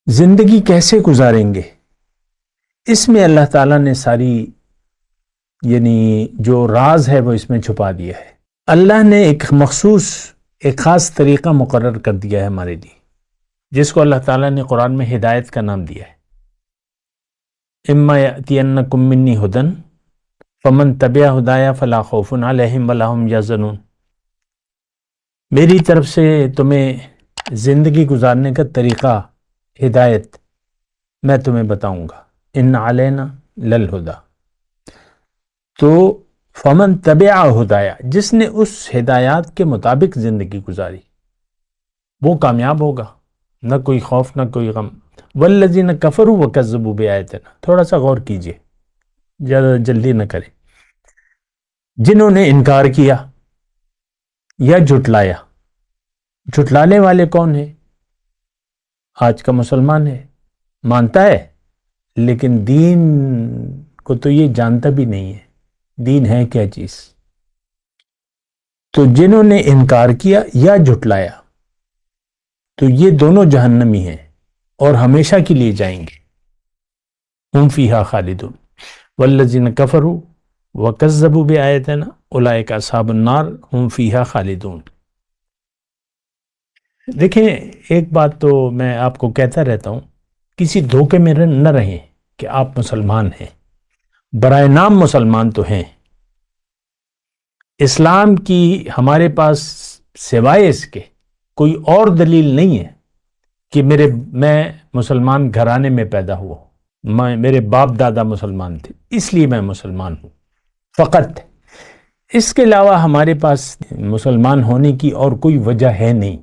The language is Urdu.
زندگی کیسے گزاریں گے، اس میں اللہ تعالیٰ نے ساری جو راز ہے وہ اس میں چھپا دیا ہے۔ اللہ نے ایک خاص طریقہ مقرر کر دیا ہے ہمارے لیے، جس کو اللہ تعالیٰ نے قرآن میں ہدایت کا نام دیا ہے۔ اما یأتینکم منی ھدی فمن تبع ھدایا فلا خوف علیہم ولا ھم یحزنون۔ میری طرف سے تمہیں زندگی گزارنے کا طریقہ، ہدایت میں تمہیں بتاؤں گا۔ ان علینا للہدی، تو فمن تبع ھدایا، جس نے اس ہدایات کے مطابق زندگی گزاری وہ کامیاب ہوگا، نہ کوئی خوف نہ کوئی غم۔ والذین کفروا وکذبوا بآیاتنا، تھوڑا سا غور کیجئے، زیادہ جلدی نہ کریں۔ جنہوں نے انکار کیا یا جھٹلایا، جھٹلانے والے کون ہیں؟ آج کا مسلمان ہے، مانتا ہے لیکن دین کو تو یہ جانتا بھی نہیں ہے، دین ہے کیا چیز۔ تو جنہوں نے انکار کیا یا جھٹلایا تو یہ دونوں جہنمی ہیں اور ہمیشہ کے لیے جائیں گے۔ ہم فیہا خالدون والذین کفروا وکذبوا بآیاتنا اولئک اصحاب النار ہم فیہا خالدون۔ دیکھیں، ایک بات تو میں آپ کو کہتا رہتا ہوں، کسی دھوکے میں نہ رہیں کہ آپ مسلمان ہیں، برائے نام مسلمان تو ہیں۔ اسلام کی ہمارے پاس سوائے اس کے کوئی اور دلیل نہیں ہے کہ میں مسلمان گھرانے میں پیدا ہوا ہوں، میرے باپ دادا مسلمان تھے اس لیے میں مسلمان ہوں فقط۔ اس کے علاوہ ہمارے پاس مسلمان ہونے کی اور کوئی وجہ ہے نہیں۔